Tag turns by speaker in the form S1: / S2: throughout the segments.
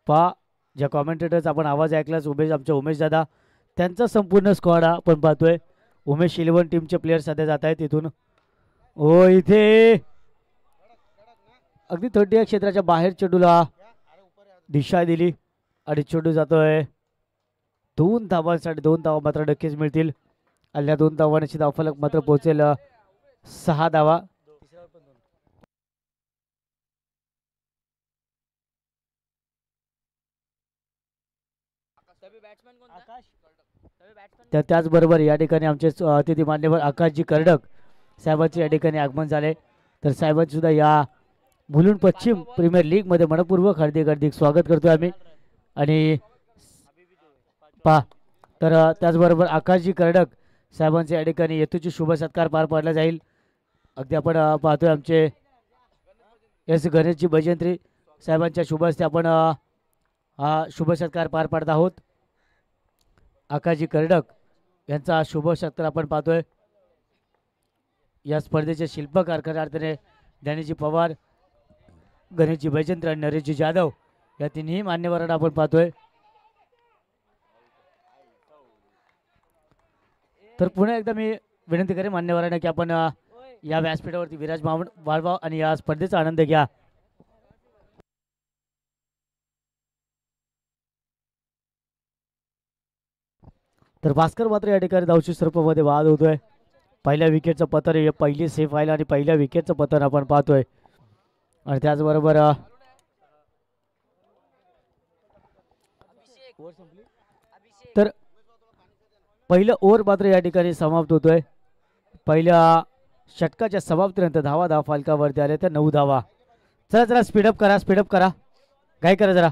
S1: पहा ज्या कॉमेंटेटर्स आपण आवाज ऐकलाच आमचे उमेश दादा त्यांचा संपूर्ण स्क्वॉड आपण पाहतोय. उमेश 11 टीमचे प्लेयर सध्या जात आहेत इथून. ओ इथे अगदी 30 क्षेत्राच्या बाहेर चेंडूला दिशा दिली आणि चेंडू जातोय 2 धावांसाठी. 2 धावा मात्र नक्कीच मिळतील. आल्या 2 धावांची धावफलक मात्र पोहोचेल 6 धावा. त्याचबरोबर या ठिकाणी आमचे अतिथी मान्यवर आकाशजी कर्डक साहेबांचे या ठिकाणी आगमन झाले. तर साहेबांचे सुद्धा या मुलुंड पश्चिम प्रीमियर लीग मध्ये मनपूर्वक हार्दिक स्वागत करतोय आम्ही. आणि पहा तर त्याचबरोबर आकाशजी कर्डक साहेबांचे या ठिकाणी येतूची शुभ सत्कार पार पाडला जाईल. अगदी आपण पाहतोय आमचे एस गणेशजी भजंत्री साहेबांच्या शुभ हस्ते आपण हा शुभ सत्कार पार पाडत आहोत. आकाशजी कर्डक यांचा शुभ सत्कार आपण पाहतोय. या स्पर्धेचे शिल्पकार खऱ्या अर्थाने ज्ञानेजी पवार, गणेशजी भजंत्री आणि नरेशजी जाधव या तिन्ही मान्यवरांना आपण पाहतोय. तर पुन्हा एकदा मी विनंती करेन मान्यवरांना की आपण या व्यासपीठावरती विराजमान वाढवा आणि या स्पर्धेचा आनंद घ्या. तर भास्कर मात्र या ठिकाणी धावशी स्वरूपामध्ये वाद होतोय. पहिल्या विकेटचं पतन, पहिली सेफ व्हायला आणि पहिल्या विकेटचं पतन आपण पाहतोय. आणि त्याचबरोबर तर पहिलं ओव्हर मात्र या ठिकाणी समाप्त होतोय. पहिल्या षटकाच्या समाप्तीनंतर धावा फालकावरती आले तर 9 धावा. चला जरा स्पीडअप करा काय करा जरा.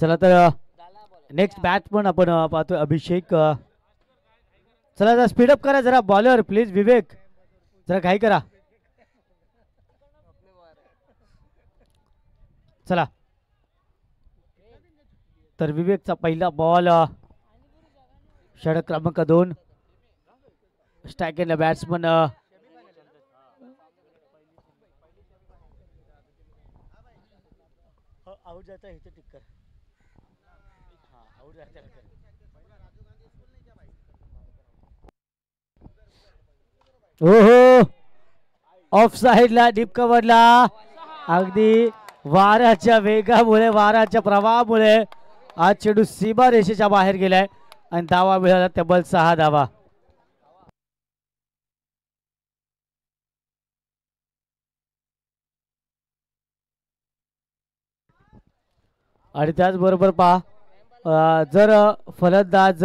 S1: चला तर नेक्स्ट बॅट पण आपण पाहतोय अभिषेक. चला जरा स्पीडअप करा जरा बॉलर प्लीज. विवेक जरा घाई करा. चला तर विवेकचा पहिला बॉल षटक क्रमांक 2. स्ट्राइक एंड बॅट्समन आउट जाता है टिक कर. आउट जाता है. ओहो ऑफ साइडला डीप कव्हरला. अगदी वाऱ्याच्या वेगामुळे वाऱ्याच्या प्रवाहामुळे आज चेंडू सीमा रेषेच्या बाहेर गेलाय आणि धावा मिळाला तब्बल 6 धावा. आणि त्याचबरोबर पहा जर फलंदाज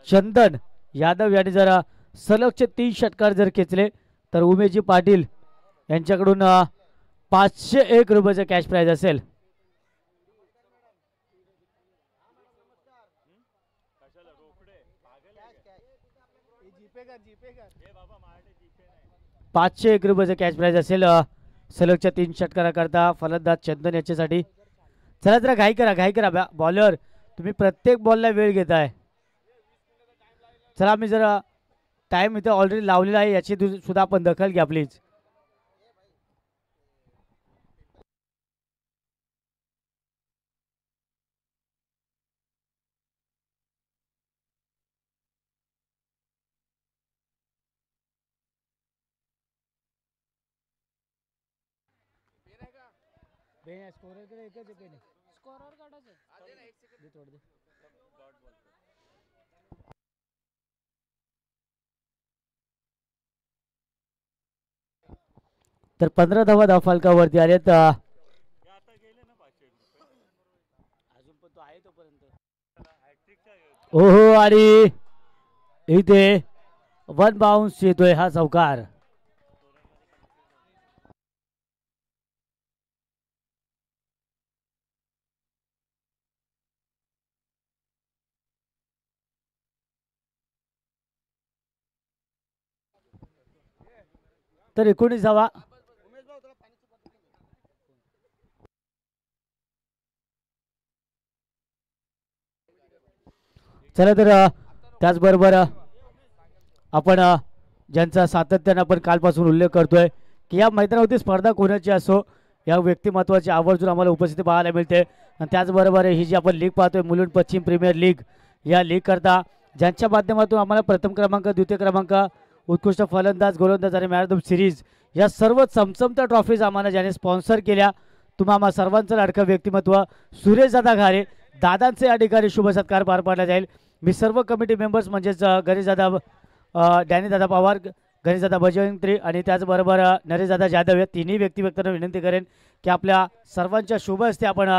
S1: चंदन यादव यांनी जर सलगचे 3 षटकार जर खेचले तर उमेशजी पाटील यांच्याकडून 501 रुपयाचं कॅश प्राइज असेल. ₹501 कॅश प्राइज असेल सलगच्या 3 षटकाराकरता फलंदाज चंदन याच्यासाठी. चला जरा घाई करा बॉलर. तुम्ही प्रत्येक बॉलला वेळ घेताय. चला मी जरा टाइम इथे ऑलरेडी लावलेला आहे याची सुद्धा आपण दखल घ्या प्लीज. तर 15 धावा धावफलकावरती आलेत. ओहो आणि इथे 1 बाउन्स येतोय हा चौकार. तर 19 धावा. चला तर त्याचबरोबर आपण ज्यांचा सातत्याने आपण कालपासून उल्लेख करतोय की या मैदानावरती स्पर्धा कोणाची असो या व्यक्तिमत्वाची आवर्जून आम्हाला उपस्थिती पाहायला मिळते. आणि त्याचबरोबर ही जी आपण लीग पाहतोय मुलुंड पश्चिम प्रीमियर लीग, या लीग करता ज्यांच्या माध्यमातून आम्हाला प्रथम क्रमांक, द्वितीय क्रमांक, उत्कृष्ट फलंदाज, गोलंदाज आणि मॅन ऑफ द सिरीज या सर्व चमचमत्या ट्रॉफीज आम्हाला ज्याने स्पॉन्सर केल्या, तुम्हा सर्वांचं लाडकं व्यक्तिमत्व सुरेशदादा घारे दादांचे या ठिकाणी शुभ सत्कार पार पाडला जाईल. मी सर्व कमिटी मेंबर्स म्हणजेच गणेशदादा, डॅनीदादा पवार, गणेशदादा बजवंत्री आणि त्याचबरोबर नरेशदादा जाधव या तिन्ही व्यक्तिमत्वांना विनंती करेन की आपल्या सर्वांच्या शुभ हस्ते आपण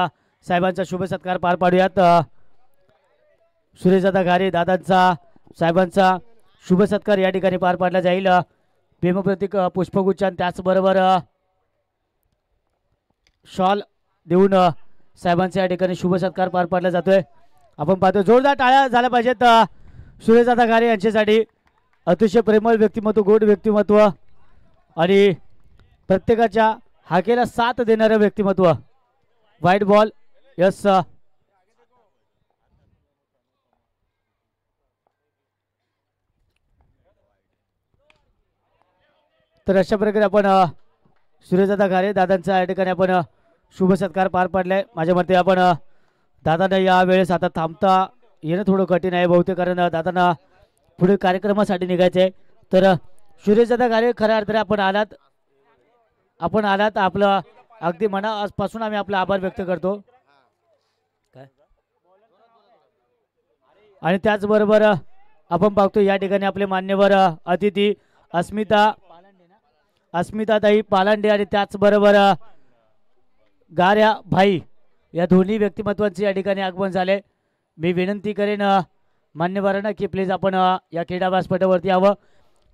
S1: साहेबांचा शुभ सत्कार पार पाडूयात. सुरेशदादा घारे दादांचा साहेबांचा शुभ सत्कार या ठिकाणी पार पाडला जाईल. प्रेमप्रतीक पुष्पगुच्छ आणि त्याचबरोबर शॉल देऊन साहेबांचा या ठिकाणी शुभ सत्कार पार पाडला जातोय. आपण पाहतो जोरदार टाळ्या झाल्या पाहिजेत सुरेशदादा घारे यांच्यासाठी. अतिशय प्रेमळ व्यक्तिमत्व, गोड व्यक्तिमत्व आणि प्रत्येकाच्या हाकेला साथ देणारं व्यक्तिमत्व. White ball yes. तर अशा प्रकारे आपण सुरेशदादा घारे दादांचा या ठिकाणी आपण शुभ सत्कार पार पाडलाय. माझ्या मते आपण दादांना या वेळेस आता थांबता येणं थोडं कठीण आहे बहुतेक, कारण दादांना पुढे कार्यक्रमासाठी निघायचं आहे. तर सुरेशदादा घारे खऱ्या अर्थाने आपण आलात आपलं अगदी मनापासून आम्ही आपला आभार व्यक्त करतो. काय आणि त्याचबरोबर आपण पाहतो या ठिकाणी आपले मान्यवर अतिथी अस्मिताताई पालांडे आणि त्याचबरोबर गार्या भाई या दोन्ही व्यक्तिमत्वांचे या ठिकाणी आगमन झाले. मी विनंती करेन मान्यवरांना की प्लीज आपण या क्रीडा व्यासपीठावरती यावं.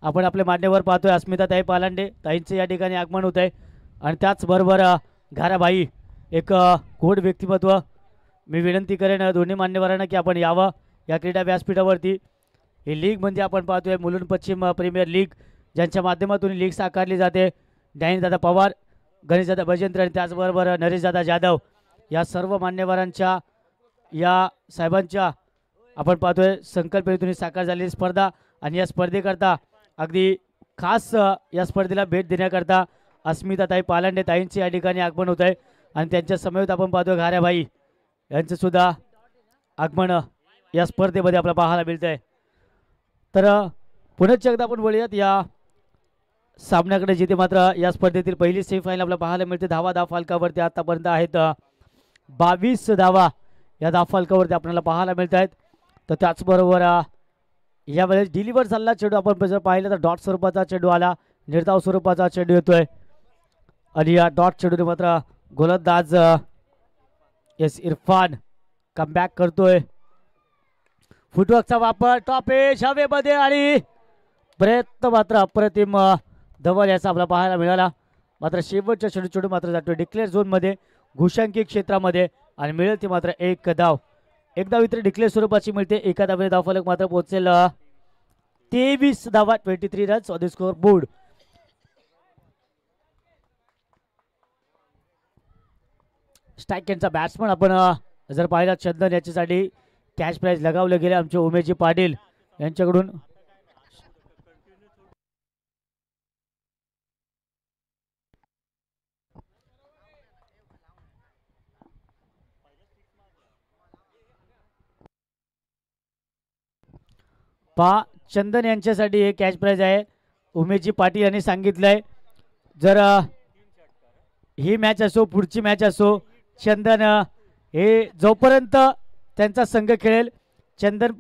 S1: आपण आपले मान्यवर पाहतोय अस्मिताताई पालांडे ताईंचे या ठिकाणी आगमन होत आहे आणि त्याचबरोबर घाराबाई एक गोड व्यक्तिमत्व. मी विनंती करेन दोन्ही मान्यवरांना की आपण यावं या क्रीडा व्यासपीठावरती. ही लीग म्हणजे आपण पाहतोय मुलुंड पश्चिम प्रीमियर लीग, ज्यांच्या माध्यमातून लीग साकारली जाते. डॅनीदादा पवार, गणेशदादा बजेंद्र आणि त्याचबरोबर नरेशदादा जाधव या सर्व मान्यवरांच्या या साहेबांच्या आपण पाहतोय संकल्पनेतून साकार झालेली स्पर्धा. आणि या स्पर्धेकरता अगदी खास या स्पर्धेला भेट देण्याकरता अस्मिताताई पालांडे ताईंचे या ठिकाणी आगमन होत आहे आणि त्यांच्या समवेत आपण पाहतोय घाऱ्याबाई यांचं सुद्धा आगमन या स्पर्धेमध्ये आपल्याला पाहायला मिळत आहे. तर पुनश्च एकदा आपण बोलूयात या सामन्याकडे, जिथे मात्र या स्पर्धेतील पहिली सेमीफायनल आपल्याला पाहायला मिळते. धावा फलकावरती आतापर्यंत आहेत 22 धावा या फलकावरती आपल्याला पाहायला मिळत आहेत. तर त्याचबरोबर यावेळेस डिलिव्हर झालेला चेंडू आपण जर पाहिलं तर डॉट स्वरूपाचा चेंडू आला, निर्धाव स्वरूपाचा चेंडू येतोय आणि या डॉट चेंडूने मात्र गोलंदाज एस इरफान कमबॅक करतोय. फुटवर्कचा वापर, टॉप एज हवेमध्ये आणि प्रयत्न मात्र अप्रतिम धवल याचा आपल्याला पाहायला मिळाला. मात्र शेवटच्या चेंडू मात्र जातोय डिक्लेअर झोनमध्ये, घुशांकी क्षेत्रामध्ये आणि मिळेल ती मात्र एक धाव. एक धाव इतर डिक्लेअर स्वरूपाची मिळते. एका धावेने धावफलक मात्र पोहोचेल 23 धावा, 23 runs on the score board. Strike यांचा बॅट्समन आपण जर पाहिला चंदन याच्यासाठी कॅश प्राइज लगावले गेले आमचे उमेशजी पाटील यांच्याकडून. चंदन यांच्यासाठी हे कॅश प्राइज आहे. उमेशजी पाटील यांनी सांगितलंय जर ही मॅच असो पुढची मॅच असो, चंदन हे जोपर्यंत त्यांचा संघ खेळेल चंदन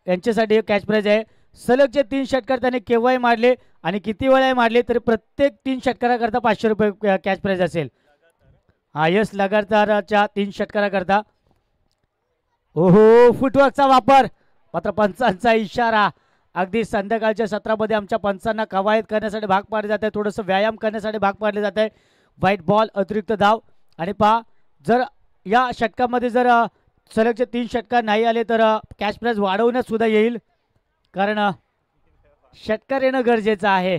S1: यांच्यासाठी हे कॅश प्राइज आहे. सलगचे 3 षटकार त्याने केव्हाही मारले आणि किती वेळाही मारले तरी प्रत्येक 3 षटकाराकरता 500 रुपये कॅश प्राइज असेल. हा यस लगातारच्या 3 षटकाराकरता. ओहो फुटवर्कचा वापर, मात्र पंचांचा इशारा. अगदी संध्याकाळच्या सत्रामध्ये आमच्या पंचांना कवायत करण्यासाठी भाग पाडले जात आहे, थोडंसं व्यायाम करण्यासाठी भाग पाडले जात आहे. व्हाईट बॉल अतिरिक्त धाव. आणि पहा जर या षटकामध्ये जर सलगचे 3 षटकार नाही आले तर कॅश प्राइज वाढवण्यात सुद्धा येईल, कारण षटकार येणं गरजेचं आहे.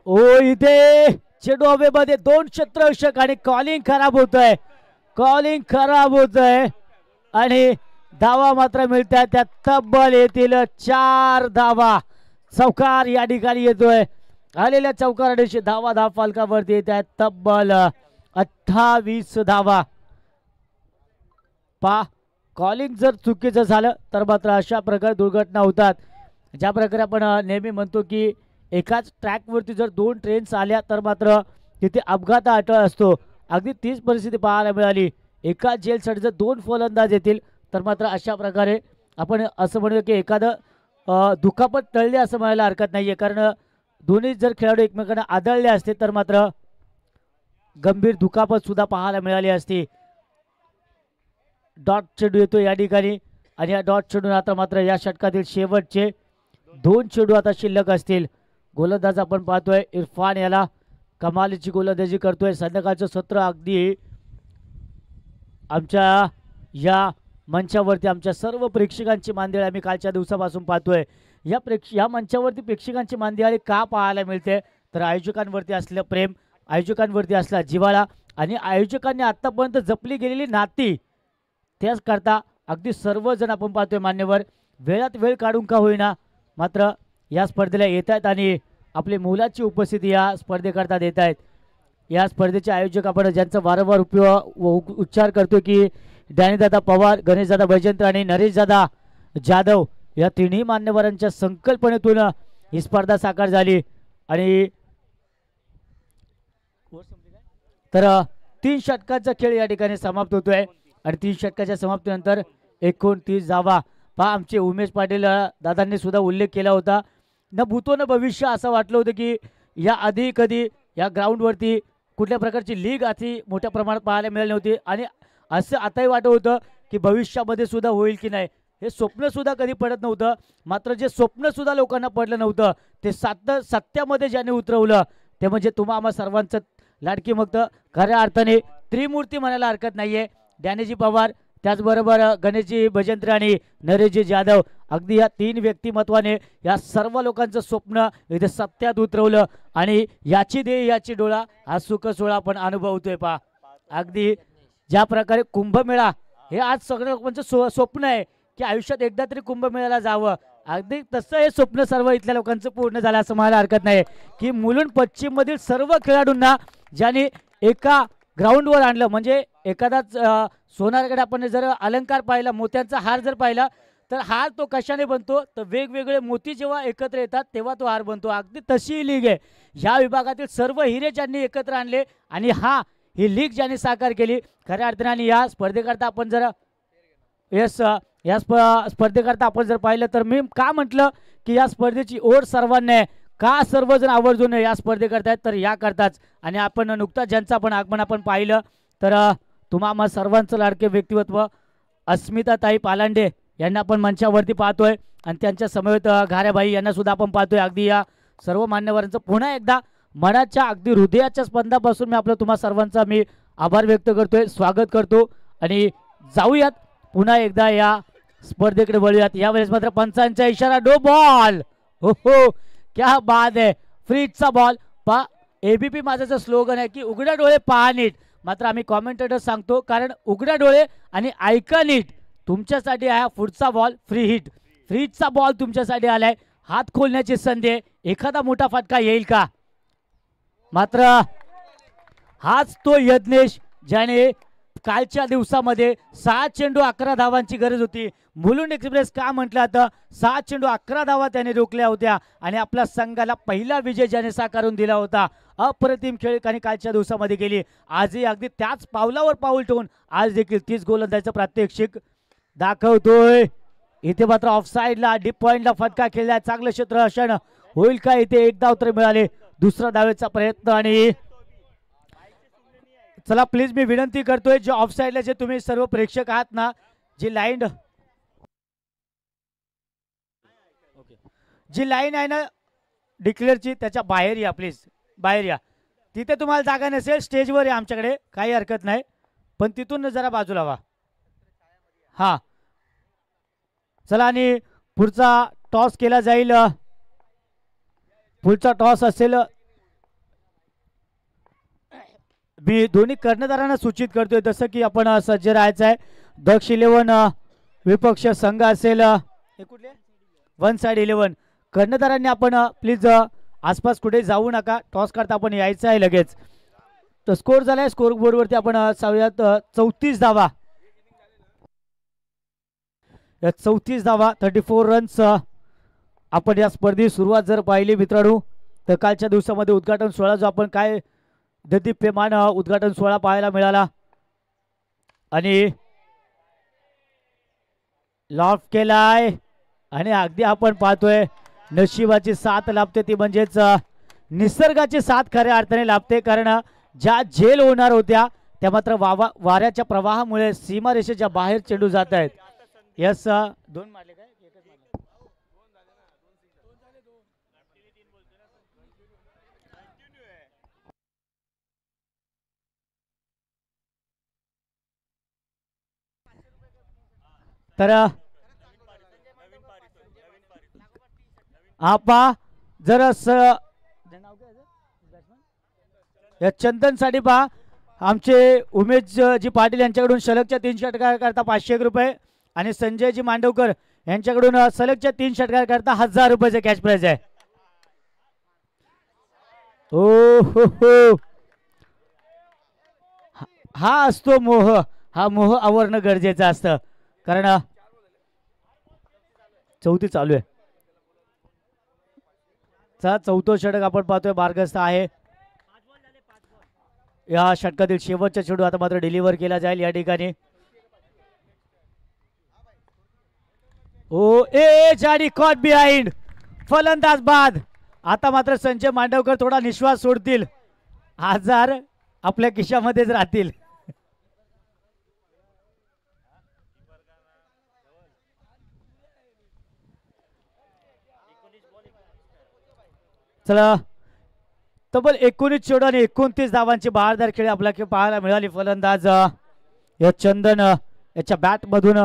S1: ओ इथे चेंडू हवेमध्ये 2 क्षेत्ररक्षक आणि कॉलिंग खराब होत आहे. कॉलिंग खराब होत आहे आणि धावा मात्र मिळतात. त्या तब्बल येतील 4 धावा. चौकार या ठिकाणी येतोय. आलेल्या चौकाराशी धावा फलकावरती येत आहेत. तब्बल 28 धावा. पा कॉलिंग जर चुकीचं झालं तर मात्र अशा प्रकारे दुर्घटना होतात. ज्या प्रकारे आपण नेहमी म्हणतो की एकाच ट्रॅकवरती जर 2 ट्रेन्स आल्या तर मात्र तिथे अपघात अटळ असतो. अगदी तीच परिस्थिती पाहायला मिळाली. एका जेलसाठी जर 2 फलंदाज येतील तर मात्र अशा प्रकारे आपण असं म्हणूया की एखादं दुखापत टळले असं म्हणायला हरकत नाही आहे. कारण दोन्ही जर खेळाडू एकमेकांना आदळले असते तर मात्र गंभीर दुखापत सुद्धा पाहायला मिळाली असती. डॉट चेंडू येतो या ठिकाणी आणि या डॉट चेंडून आता मात्र या षटकातील शेवटचे 2 चेंडू आता शिल्लक असतील. गोलंदाज आपण पाहतोय इरफान याला कमालीची गोलंदाजी करतोय. संध्याकाळचं सत्र अगदी आमच्या या मंचावरती आमच्या सर्व प्रेक्षकांची मांदियाळी आम्ही कालच्या दिवसापासून पाहतोय. या मंचावरती प्रेक्षकांची मांदियाळी का पाहायला मिळते तर आयोजकांवरती असलेलं प्रेम, आयोजकांवरती असला जिव्हाळा आणि आयोजकांनी आतापर्यंत जपली गेलेली नाती. त्याच करता अगदी सर्वजण आपण पाहतोय मान्यवर वेळात वेळ काढून का होईना मात्र या स्पर्धेला येत आहेत आणि आपली मोलाची उपस्थिती या स्पर्धेकरता देत आहेत. या स्पर्धेचे आयोजक आपण ज्यांचा वारंवार उच्चार करतो की डॅनीदादा पवार, गणेशदादा वैजंत्र आणि नरेशदादा जाधव या तिन्ही मान्यवरांच्या संकल्पनेतून ही स्पर्धा साकार झाली. आणि तर 3 षटकांचा खेळ या ठिकाणी समाप्त होतोय आणि 3 षटकाच्या समाप्तीनंतर 29 धावा. पहा आमचे उमेश पाटील दादांनी सुद्धा उल्लेख केला होता. न भूतो न भविष्य असं वाटलं होतं की या आधी कधी या ग्राउंडवरती कुठल्या प्रकारची लीग अति मोठ्या प्रमाणात पाहायला मिळाली नव्हती आणि असं आताही वाटत होतं की भविष्यामध्ये सुद्धा होईल की नाही. हे स्वप्न सुद्धा कधी पडत नव्हतं. मात्र जे स्वप्न सुद्धा लोकांना पडलं नव्हतं ते सत्यामध्ये ज्याने उतरवलं ते म्हणजे तुम्हा आम्हा सर्वांचं लाडकी मग खऱ्या अर्थाने त्रिमूर्ती म्हणायला हरकत नाहीये. डॅनीजी पवार, त्याचबरोबर गणेशजी भजंत्री आणि नरेशजी जाधव. अगदी या 3 व्यक्तिमत्वाने या सर्व लोकांचं स्वप्न इथे सत्यात उतरवलं आणि याची देह याची डोळा हा सुख सोहळा आपण अनुभवतोय. पहा अगदी ज्या प्रकारे कुंभमेळा हे आज सगळ्या लोकांचं स्वप्न आहे की आयुष्यात एकदा तरी कुंभमेळ्याला जावं. अगदी तसं हे स्वप्न सर्व इथल्या लोकांचं पूर्ण झालं असं म्हणायला हरकत नाही की मुलुंड पश्चिम मधील सर्व खेळाडूंना ज्यांनी एका ग्राउंडवर आणलं. म्हणजे एखादाच सोनारकडे आपण जर अलंकार पाहिला, मोत्यांचा हार जर पाहिला तर हार तो कशाने बनतो तर वेगवेगळे मोती जेव्हा एकत्र येतात तेव्हा तो हार बनतो. अगदी तशी लीग आहे. ह्या विभागातील सर्व हिरे ज्यांनी एकत्र आणले आणि ही लीग ज्यांनी साकार केली खऱ्या अर्थाने. आणि या स्पर्धेकरता आपण जर या स्पर्धेकरता आपण जर पाहिलं तर मी का म्हटलं की या स्पर्धेची ओढ सर्वांना आहे. का सर्वजण आवर्जून या स्पर्धेकरता आहेत तर या करताच. आणि आपण नुकताच ज्यांचं आपण आगमन आपण पाहिलं तर तुम्हा सर्वांचं लाडके व्यक्तिमत्व अस्मिताताई पालांडे यांना आपण मंचावरती पाहतोय आणि त्यांच्या समवेत घाऱ्याबाई यांना सुद्धा आपण पाहतोय. अगदी या सर्व मान्यवरांचं पुन्हा एकदा मनाच्या अगदी हृदयाच्या स्पंदापासून मी तुम्हा सर्वांचा मी आभार व्यक्त करतोय, स्वागत करतो आणि जाऊयात पुन्हा एकदा या स्पर्धेकडे वळूयात. यावेळेस मात्र पंचांचा इशारा, नो बॉल. हो हो क्या बात आहे. फ्रीजचा बॉल. पा एबीपी माझं स्लोगन आहे की उघड्या डोळे पहा नीट. मात्र आम्ही कॉमेंटेटर सांगतो कारण उघड्या डोळे आणि ऐका नीट. तुमच्यासाठी हा पुढचा बॉल फ्री हिट. फ्रीजचा बॉल तुमच्यासाठी आलाय. हात खोलण्याची संधी आहे. एखादा मोठा फटका येईल का. मात्र हाच तो यज्ञेश ज्याने कालच्या दिवसामध्ये 6 चेंडू 11 धावांची गरज होती. मुलुंड एक्सप्रेस का म्हटलं आता 6 चेंडू 11 धावा त्याने रोखल्या होत्या आणि आपल्या संघाला पहिला विजय ज्याने साकारून दिला होता. अप्रतिम खेळ आणि कालच्या दिवसामध्ये गेली. आजही अगदी त्याच पावलावर पाऊल ठेवून आज देखील 30 गोलंदाजीचं प्रात्यक्षिक दाखवतोय. इथे मात्र ऑफसाईडला डीप पॉइंटला फटका खेळला. चांगलं क्षेत्र असणं होईल का. इथे एक धाव तर मिळाले. दुसरा धावेचा प्रयत्न आणि चला प्लीज मी विनंती करतोय जे ऑफसाईडला जे तुम्ही सर्व प्रेक्षक आहात ना, जी लाईन आहे ना डिक्लेअरची त्याच्या बाहेर या प्लीज. बाहेर या. तिथे तुम्हाला जागा नसेल स्टेजवर या आमच्याकडे काही हरकत नाही पण तिथून जरा बाजूला व्हा. हा चला आणि पुढचा टॉस केला जाईल. पुढचा टॉस असेल मी दोन्ही कर्णधारांना सूचित करतोय जसं की आपण सज्ज राहायचं आहे. दक्ष 11 विपक्ष संघ असेल वन साइड 11. कर्णधारांनी आपण प्लीज आसपास कुठे जाऊ नका. टॉस करता आपण यायचं आहे लगेच. तर स्कोर झालाय. स्कोर बोर्डवरती आपण सांगूयात 34 धावा. 34 धावा 34 रन्स. आपण या स्पर्धेची सुरुवात जर पाहिली मित्रांनो तर कालच्या दिवसामध्ये उद्घाटन सोहळा जो आपण काय देदीप्यमान उद्घाटन सोहळा पाहायला मिळाला आणि लॉफ केलाय आणि अगदी आपण पाहतोय नशिबाची साथ लाभते ती म्हणजेच निसर्गाची साथ खऱ्या अर्थाने लाभते. कारण ज्या झेल होणार होत्या त्या मात्र वाऱ्याच्या प्रवाहामुळे सीमारेषेच्या बाहेर चेंडू जात आहेत. यस दोन मारले काय एकच मारले. तर आपा जर चंदन साठी पहा आमचे उमेश जी पाटील यांच्याकडून सलगच्या 3 षटकार करता 500 रुपये आणि संजयजी मांडवकर यांच्याकडून सलगच्या 3 षटकार करता 1000 रुपयाचे कॅश प्राइज आहे. ओ हो हा असतो मोह. हा मोह आवरणं गरजेचं असतं कारण चौथी चालू आहे. चौथं षटक आपण पाहतोय मार्गस्थ आहे. या षटकातील शेवटचा चेंडू आता मात्र डिलिव्हर केला जाईल या ठिकाणी. ओ ए जाडी कॉट बिहाइंड. फलंदाज बाद. आता मात्र संजय मांडवकर थोडा निश्वास सोडतील. 1000 आपल्या खिशामध्येच राहतील. चला तब्बल 19 चेंडू आणि 29 धावांची बहारदार खेळी आपल्याला पाहायला मिळाली. फलंदाज या चंदन याच्या बॅट मधून.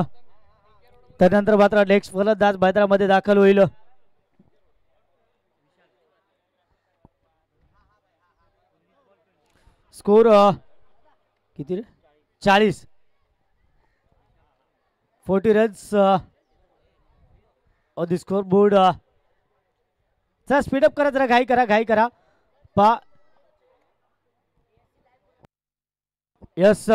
S1: त्यानंतर मात्र नेक्स्ट फलंदाज मैदानामध्ये दाखल होईल. स्कोर किती रे 40 runs on the score board. चला स्पीडअप करा जरा घाई करा पा. यस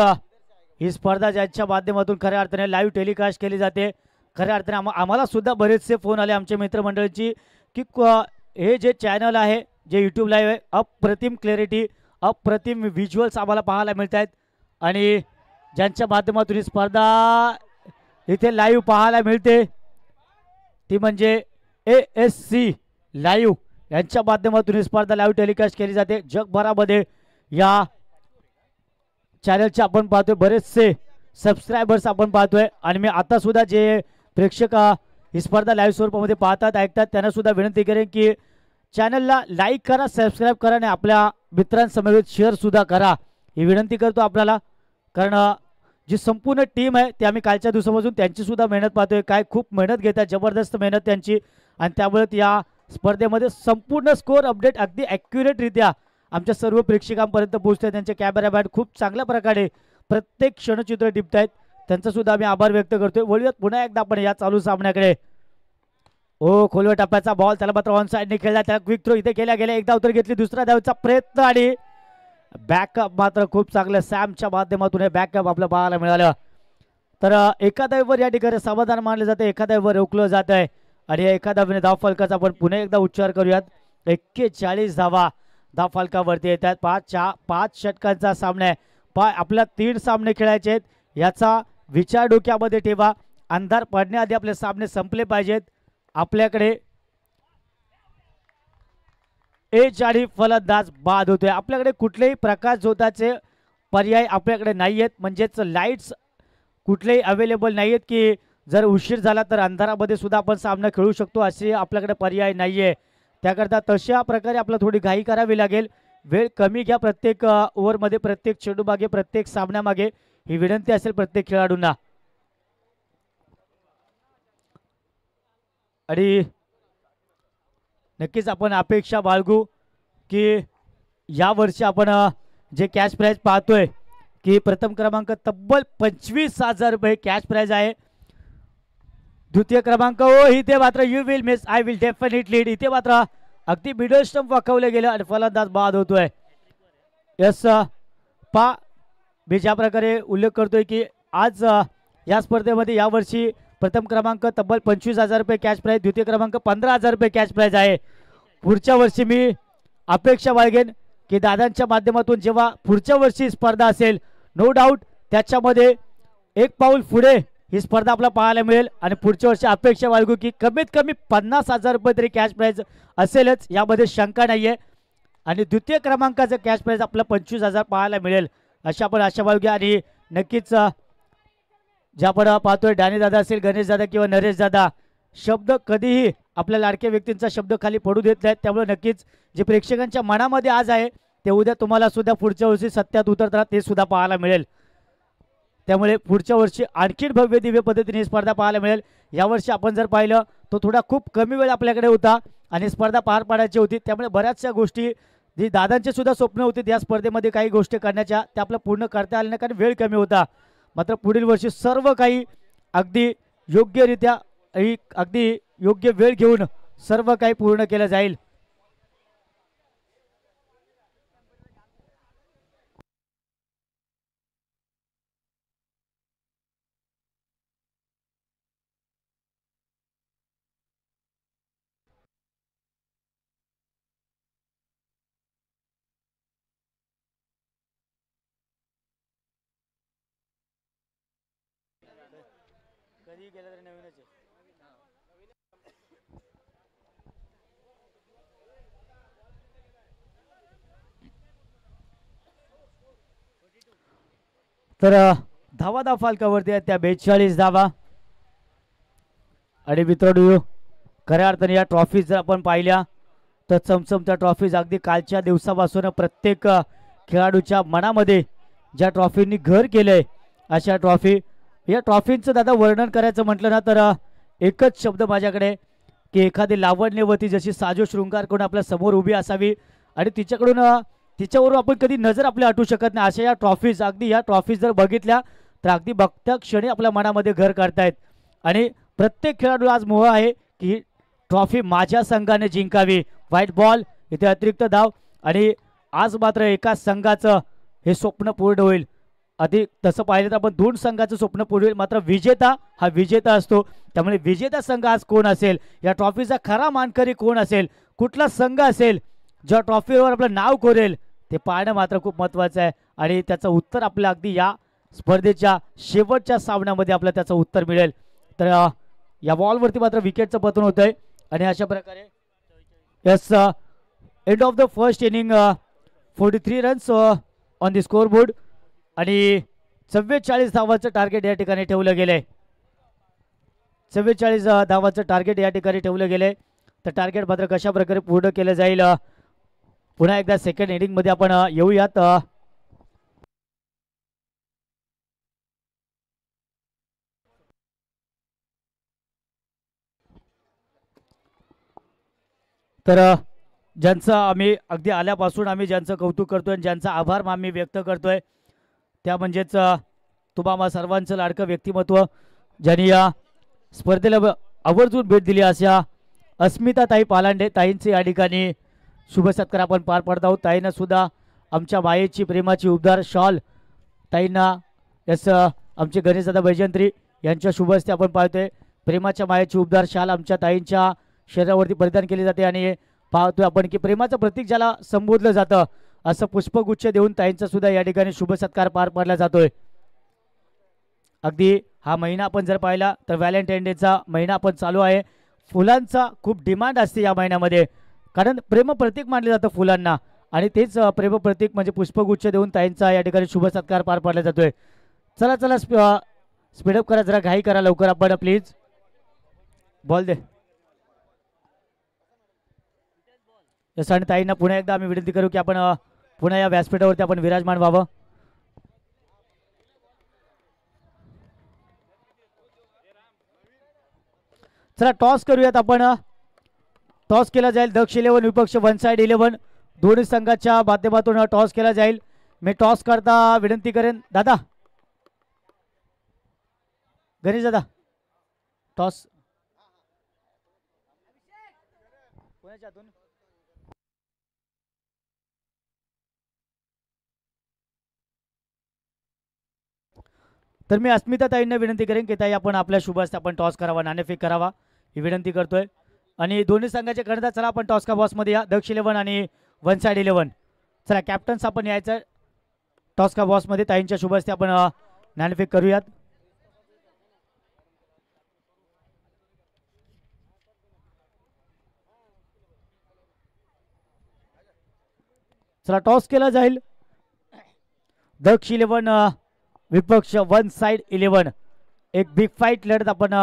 S1: ही स्पर्धा ज्यांच्या माध्यमातून खऱ्या अर्थाने लाईव्ह टेलिकास्ट केली जाते. खऱ्या अर्थाने आम्हाला सुद्धा बरेचसे फोन आले आमच्या मित्रमंडळीची की हे जे चॅनल आहे जे यूट्यूब लाईव्ह आहे अप्रतिम क्लॅरिटी अप्रतिम व्हिज्युअल्स आम्हाला पाहायला मिळत आहेत आणि ज्यांच्या माध्यमातून ही स्पर्धा इथे लाईव्ह पाहायला मिळते ती म्हणजे ASC लाईव्ह यांच्या माध्यमातून ही स्पर्धा लाईव्ह टेलिकास्ट केली जाते. जगभरामध्ये या चॅनलचे आपण पाहतोय बरेचसे सबस्क्रायबर्स आपण पाहतोय आणि मी आता सुद्धा जे प्रेक्षक ही स्पर्धा लाईव्ह स्वरूपामध्ये पाहतात ऐकतात त्यांना सुद्धा विनंती करेन की चॅनलला लाईक करा सबस्क्राईब करा आणि आपल्या मित्रांसमवेत शेअर सुद्धा करा ही विनंती करतो आपल्याला. कारण जी संपूर्ण टीम आहे ती आम्ही कालच्या दिवसापासून त्यांची सुद्धा मेहनत पाहतोय. काय खूप मेहनत घेतात जबरदस्त मेहनत त्यांची आणि त्यामुळे या स्पर्धेमध्ये संपूर्ण स्कोर अपडेट अगदी ॲक्युरेटरित्या आमच्या सर्व प्रेक्षकांपर्यंत पोहोचतात. त्यांचे कॅमेरा बॅट खूप चांगल्या प्रकारे प्रत्येक क्षणचित्र टिपतायत त्यांचा सुद्धा आम्ही आभार व्यक्त करतोय. वळूयात पुन्हा एकदा आपण या चालू सामन्याकडे. ओ खोलवर टप्प्याचा बॉल त्याला मात्र ऑन साइडने खेळला. त्याला क्विक थ्रो इथे केल्या गेल्या. एकदा उतर घेतली दुसरा धावचा प्रयत्न आणि बॅकअप मात्र खूप चांगलं सॅमच्या माध्यमातून हे बॅकअप आपलं पाहायला मिळालं. तर एका धावेवर या ठिकाणी समाधान मानलं जातं एका धावेवर रोखलं जात आहे आणि एका धावेने धाव फलकाचा आपण पुन्हा एकदा उच्चार करूयात. 41 धावा धाव फलकावरती येतात. 5 षटकांचा सामना आहे. आपल्या 3 सामने खेळायचे आहेत याचा विचार डोक्यामध्ये ठेवा. अंधार पडण्याआधी आपले सामने संपले पाहिजेत. आपल्याकडे आणि फलंदाज बाद होतोय. आपल्याकडे कुठलेही प्रकाश झोताचे पर्याय आपल्याकडे नाही आहेत म्हणजेच लाईट्स कुठलेही अवेलेबल नाही आहेत की जर उशीर झाला तर अंधारामध्ये सुद्धा आपण सामना खेळू शकतो असे आपल्याकडे पर्याय नाही आहे. त्याकरता तशा प्रकारे आपल्याला थोडी घाई करावी लागेल. वेळ कमी घ्या प्रत्येक ओव्हरमध्ये प्रत्येक चेंडू मागे प्रत्येक सामन्यामागे ही विनंती असेल प्रत्येक खेळाडूंना. आणि नक्कीच आपण अपेक्षा बाळगू की या वर्षी आपण जे कॅश प्राइज पाहतोय की प्रथम क्रमांक तब्बल 25,000 रुपये कॅश प्राइज आहे. द्वितीय क्रमांक इथे मात्र you will miss I will definitely इथे मात्र अगदी मिडल स्टंप वाकवले गेलं आणि फलंदाज बाद होतोय. यस पा मी ज्या प्रकारे उल्लेख करतोय की आज या स्पर्धेमध्ये यावर्षी प्रथम क्रमांक तब्बल 25,000 रुपये कॅश प्राइज, द्वितीय क्रमांक 15,000 रुपये कॅश प्राइज आहे. पुढच्या वर्षी मी अपेक्षा बाळगेन की दादांच्या माध्यमातून जेव्हा पुढच्या वर्षी स्पर्धा असेल नो डाऊट त्याच्यामध्ये एक पाऊल पुढे ही स्पर्धा आपल्याला पाहायला मिळेल आणि पुढच्या वर्षी अपेक्षा बाळगू की कमीत कमी 50,000 रुपये तरी कॅश प्राइज असेलच, यामध्ये शंका नाहीये. आणि द्वितीय क्रमांकाचं कॅश प्राइज आपल्याला 25,000 पाहायला मिळेल अशा आपण आशा बाळगूया. आणि नक्कीच ज्या आपण पाहतोय डॅनी दादा असेल, गणेश दादा किंवा नरेश दादा, शब्द कधीही आपल्या लाडक्या व्यक्तींचा शब्द खाली पडू देत नाहीत. त्यामुळे नक्कीच जे प्रेक्षकांच्या मनामध्ये आज आहे ते उद्या तुम्हाला सुद्धा पुढच्या वर्षी सत्यात उतरताना ते सुद्धा पाहायला मिळेल. त्यामुळे पुढच्या वर्षी आणखीन भव्य दिव्य पद्धतीने स्पर्धा पाहायला मिळेल. यावर्षी आपण जर पाहिलं तो थोडा खूप कमी वेळ आपल्याकडे होता आणि स्पर्धा पार पाडायची होती. त्यामुळे बऱ्याचशा गोष्टी जी दादांचे सुद्धा स्वप्न होते त्या स्पर्धेमध्ये काही गोष्टी करण्याच्या त्या आपल्या पूर्ण करता आल्या नाही कारण वेळ कमी होता. मात्र पुढील वर्षी सर्व काही अगदी योग्यरित्या अगदी योग्य वेळ घेऊन सर्व काही पूर्ण केलं जाईल. कधी गेलं तरी नवीनच आहे. तर धावा फालकावरती आहेत त्या 42 धावा. आणि मित्रांनो खऱ्या अर्थाने या ट्रॉफीज जर आपण पाहिल्या तर चमचमत्या ट्रॉफीज अगदी कालच्या दिवसापासून प्रत्येक खेळाडूच्या मनामध्ये ज्या ट्रॉफींनी घर केलंय अशा ट्रॉफी, या ट्रॉफींचं दादा वर्णन करायचं म्हटलं ना तर एकच शब्द माझ्याकडे की एखादी लावण्यवती जशी साजो शृंगार करून आपल्या समोर उभी असावी आणि तिच्यावरून आपण कधी नजर आपल्या हटू शकत नाही अशा या ट्रॉफीज, अगदी या ट्रॉफीज जर बघितल्या तर अगदी बघत्या क्षणी आपल्या मनामध्ये घर करतायत. आणि प्रत्येक खेळाडू आज मोह आहे की ही ट्रॉफी माझ्या संघाने जिंकावी. व्हाईट बॉल इथे अतिरिक्त धाव आणि आज मात्र एका संघाचं हे स्वप्न पूर्ण होईल. आधी तसं पाहिलं तर आपण दोन संघाचं स्वप्न पूर्ण होईल, मात्र विजेता हा विजेता असतो. त्यामुळे विजेता संघ आज कोण असेल, या ट्रॉफीचा खरा मानकरी कोण असेल, कुठला संघ असेल ज्या ट्रॉफीवर आपलं नाव कोरेल ते पाहणं मात्र खूप महत्त्वाचं आहे. आणि त्याचं उत्तर आपल्या अगदी या स्पर्धेच्या शेवटच्या सामन्यामध्ये आपल्याला त्याचं उत्तर मिळेल. तर या बॉलवरती मात्र विकेटचं पतन होत आहे आणि अशा प्रकारे yes end of the first inning 43 runs on the score board आणि 44 धावांचं टार्गेट या ठिकाणी ठेवलं गेलंय. 44 धावांचं टार्गेट या ठिकाणी ठेवलं गेलंय. तर टार्गेट मात्र कशा प्रकारे पूर्ण केलं जाईल पुन्हा एकदा सेकंड इनिंग मध्ये आपण येऊयात. तर ज्यांचं आम्ही अगदी आल्यापासून आम्ही ज्यांचं कौतुक करतोय ज्यांचा आभार आम्ही व्यक्त करतोय त्या म्हणजेच तुम्हा सर्वांचं लाडकं व्यक्तिमत्व ज्यांनी या स्पर्धेला आवर्जून भेट दिली अशा अस्मिता ताई पालांडे ताईंचे या ठिकाणी शुभ सत्कार आपण पार पाडत आहोत. ताईंना सुद्धा आमच्या मायेची प्रेमाची उबदार शॉल ताईंना यस आमचे गणेशदादा वैजंत्री यांच्या शुभ हस्ते आपण पाहतोय प्रेमाच्या मायेची उबदार शाल आमच्या ताईंच्या शरीरावरती परिधान केली जाते आणि पाहतोय आपण की प्रेमाचं प्रतीक ज्याला संबोधलं जातं असं पुष्पगुच्छ देऊन ताईंचा सुद्धा या ठिकाणी शुभ सत्कार पार पाडला जातोय. अगदी हा महिना आपण जर पाहिला तर व्हॅलेंटाईन डेचा महिना आपण चालू आहे. फुलांचा खूप डिमांड असते या महिन्यामध्ये कारण प्रेम प्रतीक मानलं जातं फुलांना आणि तेच प्रेम प्रतीक म्हणजे पुष्पगुच्छ देऊन ताईंचा या ठिकाणी शुभ सत्कार पार पाडला जातोय. चला चला स्पीडअप करा, जरा घाई करा लवकर आपण प्लीज. Ball they yes. आणि ताईंना पुन्हा एकदा आम्ही विनंती करू की आपण पुन्हा या व्यासपीठावरती आपण विराजमान व्हावं. चला टॉस करूयात आपण. टॉस केला जाईल. दक्ष 11 विपक्ष वन साइड 11 दोन्ही संघाच्या माध्यमातून टॉस केला जाईल. मी टॉस करता विनंती करेन दादा, गणेश दादा, टॉस तर मी अस्मिता ताईंना विनंती करेन की ताई आपण आपल्या शुभ हस्ते आपण टॉस करावा, नाणेफेक करावा ही विनंती करतोय. आणि दोन्ही संघाचे कर्णधार चला आपण टॉस का बॉसमध्ये या. दक्ष 11 आणि वन साइड 11. चला कॅप्टन्स आपण यायचं टॉस का बॉसमध्ये. ताईंच्या शुभ हस्ते आपण नाणेफेक करूयात. चला टॉस केला जाईल. दक्ष 11 विपक्ष वन साइड 11. एक बिग फाईट लढत आपण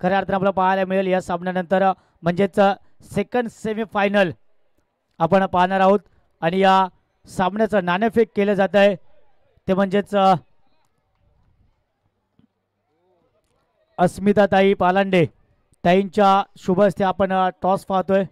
S1: खऱ्या अर्थाने आपल्याला पाहायला मिळेल या सामन्यानंतर. म्हणजेच सेकंड सेमीफायनल आपण पाहणार आहोत. आणि या सामन्याचं नाणेफेक केलं जात आहे ते म्हणजेच अस्मिताताई पालांडे ताईंच्या शुभ हस्ते आपण टॉस पाहतोय.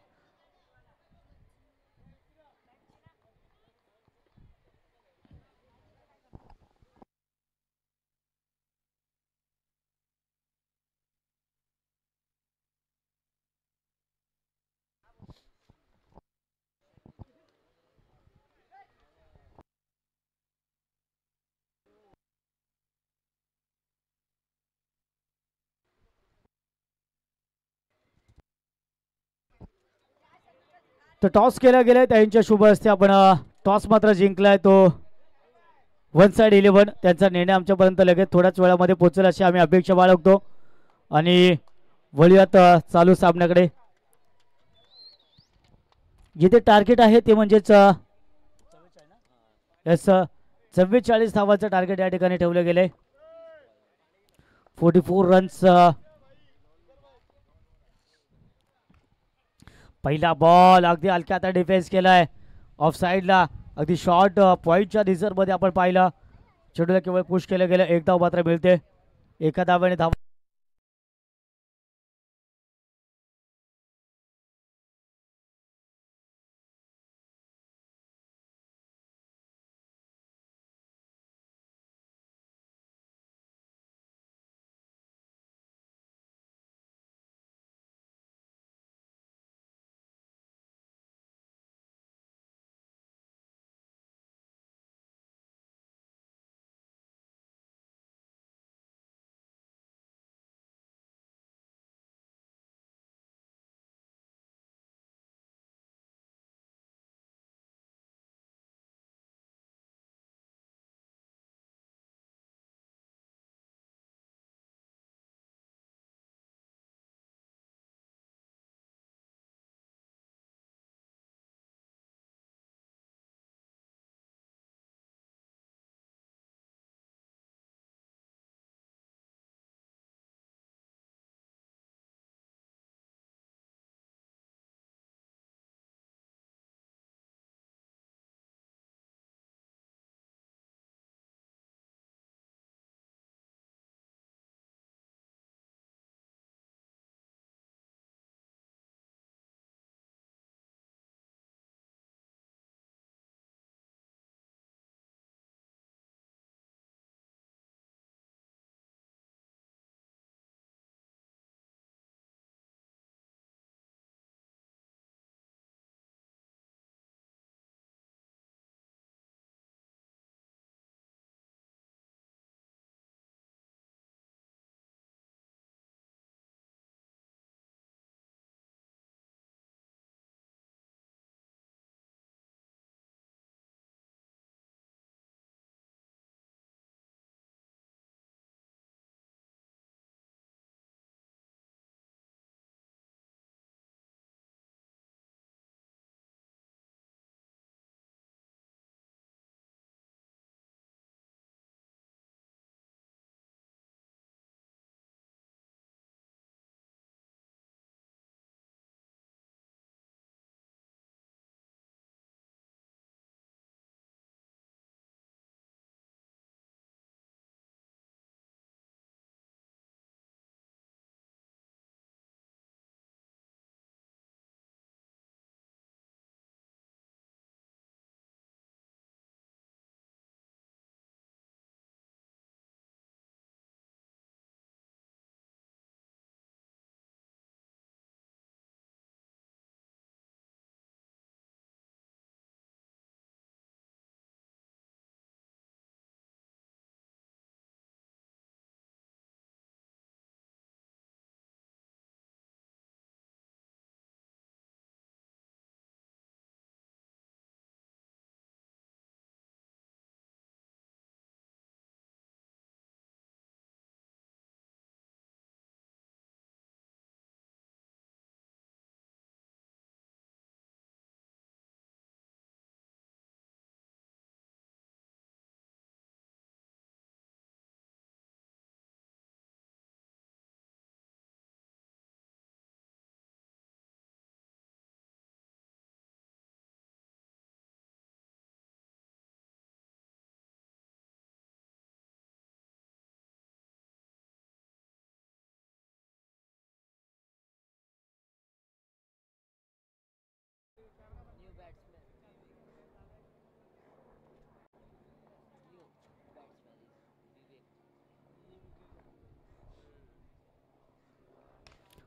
S1: तर टॉस केला गेलाय त्यांच्या शुभ हस्ते आपण टॉस मात्र जिंकलाय तो वन साइड 11. त्यांचा निर्णय आमच्यापर्यंत लगेच थोड्याच वेळामध्ये पोहोचेल अशी आम्ही अपेक्षा बाळगतो. आणि वळूयात चालू सामन्याकडे. जिथे टार्गेट आहे ते म्हणजेच 44 धावांचं टार्गेट या ठिकाणी ठेवलं गेलंय. 44 रन्स. पहिला बॉल अगदी हलक्या आता डिफेन्स केलाय ऑफ साईडला. अगदी शॉर्ट पॉईंटच्या रिझर्व्हमध्ये आपण पाहिलं. चेंडूला केवळ पुश केलं गेलं. एक धाव मात्र मिळते. एका धावाने धाव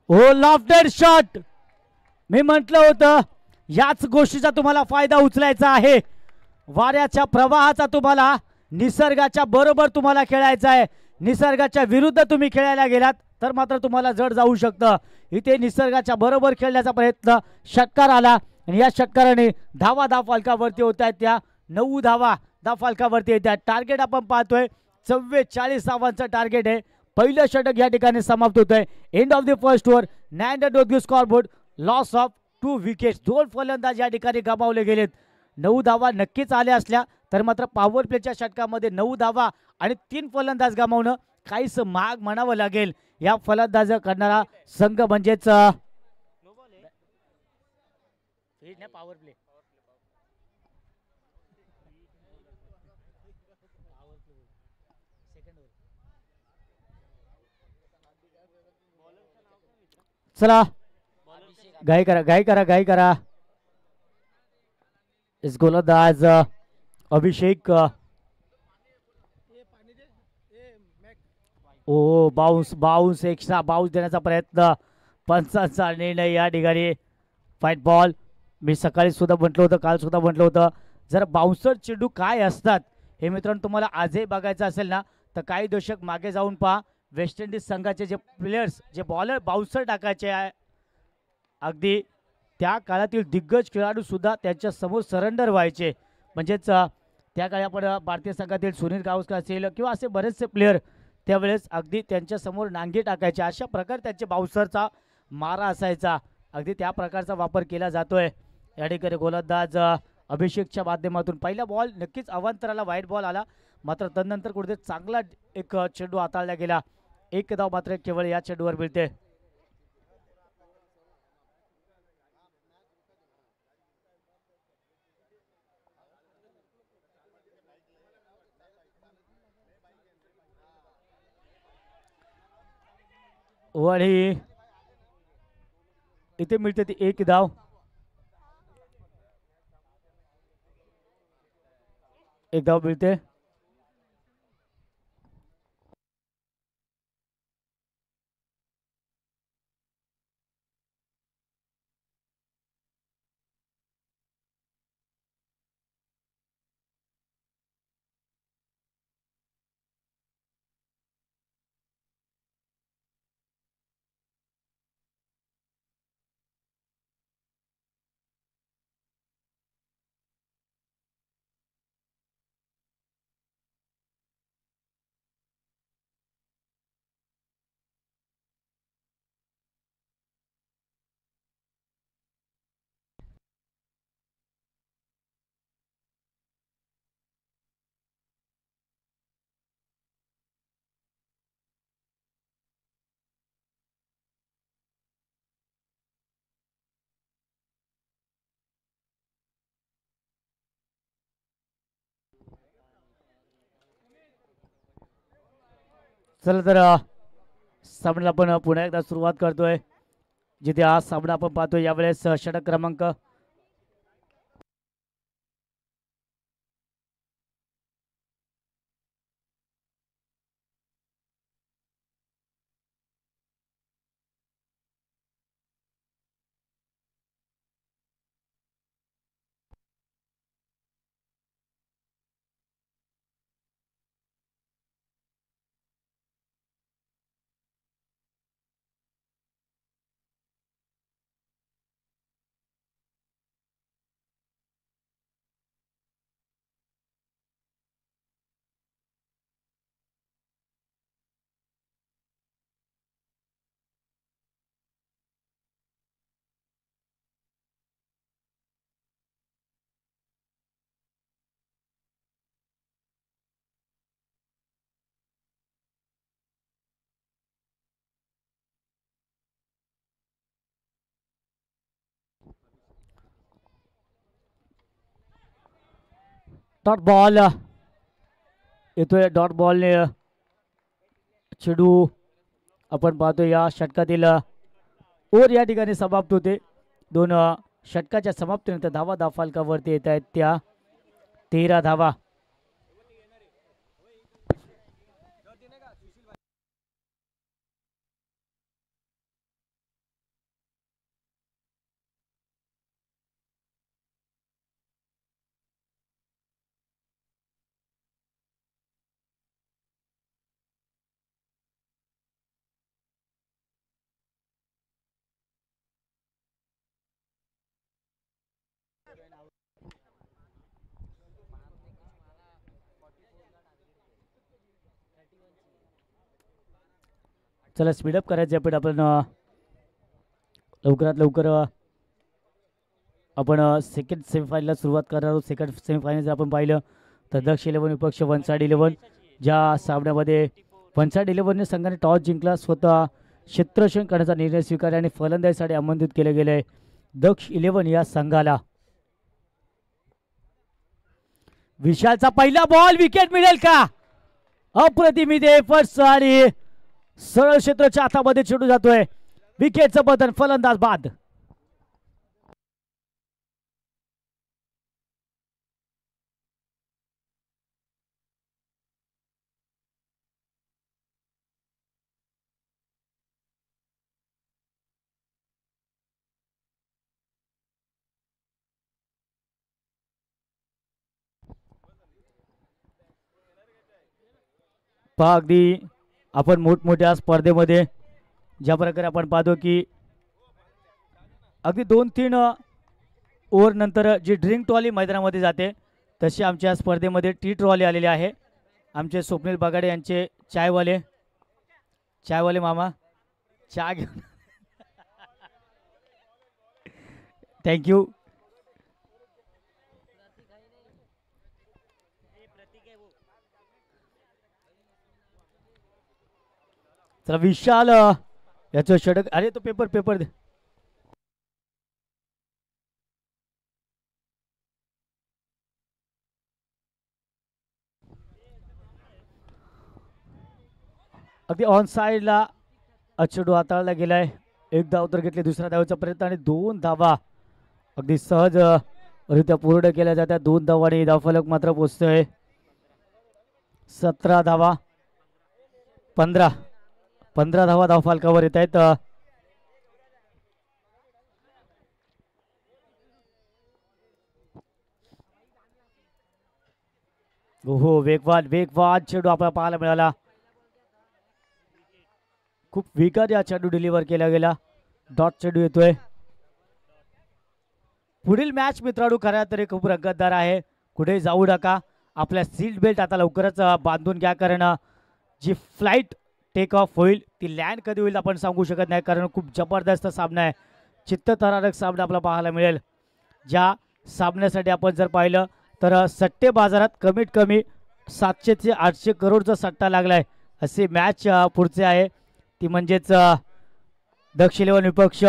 S1: हो लॉफ्टेड शॉट. मी म्हटलं होतं याच गोष्टीचा तुम्हाला फायदा उचलायचा आहे. वाऱ्याच्या प्रवाहाचा तुम्हाला निसर्गाच्या बरोबर तुम्हाला खेळायचा आहे. निसर्गाच्या विरुद्ध तुम्ही खेळायला गेलात तर मात्र तुम्हाला जड जाऊ शकतं. इथे निसर्गाच्या बरोबर खेळण्याचा प्रयत्न, षटकार आला आणि या षटकाराने धावा फलकावरती होत आहेत. त्या 9 धावा फलकावरती येत आहेत. टार्गेट आपण पाहतोय 44 धावांचं टार्गेट आहे. पहिलं षटक या ठिकाणी समाप्त होत आहे. End of the first over. 9 scoreboard. Loss of 2 wickets. 2 फलंदाज या ठिकाणी गमावले गेलेत. 9 धावा नक्कीच आल्या असल्या तर मात्र पॉवर प्लेच्या षटकामध्ये 9 धावा आणि 3 फलंदाज गमावणं काहीच महाग म्हणावं लागेल. या फलंदाज करणारा संघ म्हणजेच पॉवर प्ले. चला घाई करा. इस गोलंदाज अभिषेक. ओ बाउन्स एक्स्ट्रा बाउन्स देण्याचा प्रयत्न. पंचांचा निर्णय या ठिकाणी. Fight ball. मी सकाळी सुद्धा म्हटलं होतं, काल सुद्धा म्हटलं होतं, जर बाउन्सर चेंडू काय असतात हे मित्रांनो तुम्हाला आजही बघायचं असेल ना तर काही दशक मागे जाऊन पहा. वेस्ट इंडिज संघाचे जे प्लेयर्स, जे बॉलर बाउन्सर टाकायचे आहे, अगदी त्या काळातील दिग्गज खेळाडू सुद्धा त्यांच्या समोर सरेंडर व्हायचे. म्हणजेच त्या काळी आपण भारतीय संघातील सुनील गावस्कर असेल किंवा असे बरेचसे प्लेयर त्यावेळेस अगदी त्यांच्या समोर नांगी टाकायचे. अशा प्रकारे त्यांचे बाउन्सरचा मारा असायचा. अगदी त्या प्रकारचा वापर केला जातोय. या ठिकाणी गोलंदाज अभिषेकच्या माध्यमातून पहिला बॉल नक्कीच अवांतराला वाईट बॉल आला, मात्र तदनंतर कुठेतरी चांगला एक चेंडू हाताळला गेला. 1 धाव मात्र केवळ या चेंडूवर मिळते. वळी इथे मिळते ती 1 धाव. मिळते. चला तर सामन्याला आपण पुन्हा एकदा सुरुवात करतोय, जिथे आज सामना आपण पाहतोय यावेळेस षटक क्रमांक डॉट बॉल येतोय. डॉट बॉलने चेंडू आपण पाहतो या षटकातील ओव्हर या ठिकाणी समाप्त होते. 2 षटकाच्या समाप्तीनंतर धावा फलकावरती येत आहेत त्या 13 धावा. चला स्पीडअप करायचं आहे पण आपण लवकरात लवकर आपण सेकंड सेमीफायनलला सुरुवात करणार आहोत. सेकंड सेमीफायनल जर आपण पाहिलं तर दक्ष 11 विपक्ष वन साइड 11 ज्या सामन्यामध्ये वन साइड 11ने संघाने टॉस जिंकला, स्वतः क्षेत्ररक्षण करण्याचा निर्णय स्वीकारला आणि फलंदाजीसाठी आमंत्रित केले गेले दक्ष 11 या संघाला. विशालचा पहिला बॉल विकेट मिळेल का? अप्रतिम फर्स्ट आणि सरळ क्षेत्राच्या हातामध्ये चेंडू जातोय. विकेटचं बदल, फलंदाज बाद. पहा अगदी आपण मोठमोठ्या स्पर्धेमध्ये ज्या प्रकारे आपण पाहतो की अगदी 2-3 ओव्हर नंतर जी ड्रिंक ट्रॉली मैदानामध्ये जाते तशी आमच्या स्पर्धेमध्ये टी ट्रॉली आलेली आहे. आमचे स्वप्नील बगाडे यांचे चायवाले मामा चहा घेऊन थँक्यू. चला विशाल याचं षटक. अरे तो पेपर दे. अगदी ऑन साइडला चेंडू हाताळला गेलाय. एक धाव तर घेतली, दुसऱ्या धावेचा प्रयत्न आणि 2 धावा अगदी सहज रित्या पूर्ण केल्या जातात. 2 धावा आणि धावफलक मात्र पोहोचतोय 17 धावा. 15 धावा धावफलकावर येत आहेत. हो वेगवान चेंडू आपल्याला पाहायला मिळाला. खूप वेगाने हा चेंडू डिलिव्हर केला गेला. डॉट चेंडू येतोय. पुढील मॅच मित्रांनो खऱ्या तरी खूप रंगतदार आहे. कुठे जाऊ नका. आपल्या सीट बेल्ट आता लवकरच बांधून घ्या, कारण जी फ्लाईट टेक ऑफ होईल ती लँड कधी होईल आपण सांगू शकत नाही, कारण खूप जबरदस्त सामना आहे. चित्तथरारक सामना आपल्याला पाहायला मिळेल. ज्या सामन्यासाठी आपण जर पाहिलं तर सट्टे बाजारात कमीत कमी 700 ते 800 करोडचा सट्टा लागलाय. असे मॅच पुढचे आहे, ती म्हणजेच दक्ष 11 विपक्ष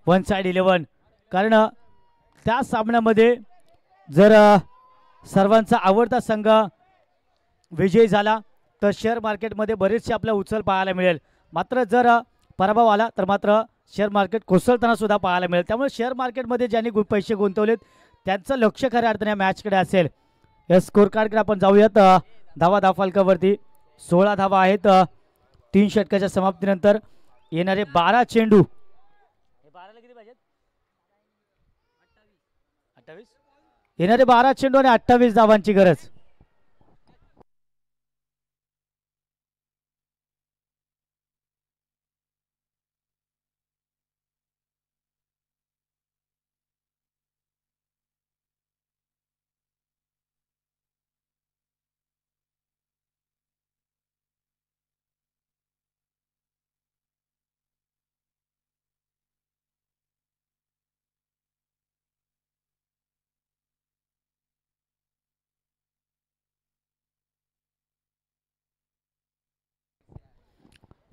S1: वन साइड 11. कारण त्या सामन्यामध्ये जर सर्वांचा आवडता संघ विजयी झाला तर शेअर मार्केटमध्ये बरेचसे आपल्या उचल पाहायला मिळेल. मात्र जर पराभव आला तर मात्र शेअर मार्केट कोसळताना सुद्धा पाहायला मिळेल. त्यामुळे शेअर मार्केटमध्ये ज्यांनी पैसे गुंतवलेत त्यांचं लक्ष खऱ्या अर्थाने मॅचकडे असेल. या स्कोर कार्डकडे आपण जाऊयात. धावफलकावरती 16 धावा आहेत. 3 षटकाच्या समाप्तीनंतर येणारे 12 चेंडू. 12ला किती पाहिजेत? 28. येणारे 12 चेंडू आणि 28 धावांची गरज.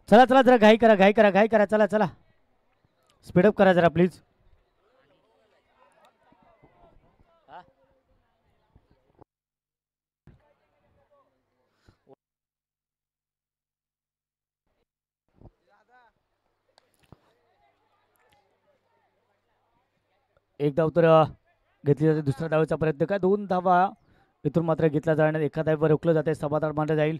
S1: चला जरा घाई करा. चला स्पीडअप करा जरा प्लीज. एक धाव तर घेतली जाते. दुसऱ्या धावेचा प्रयत्न काय, 2 धावा इथून मात्र घेतला जाणार. एका धावेवर रोखलं जाते, समाधान मानलं जाईल.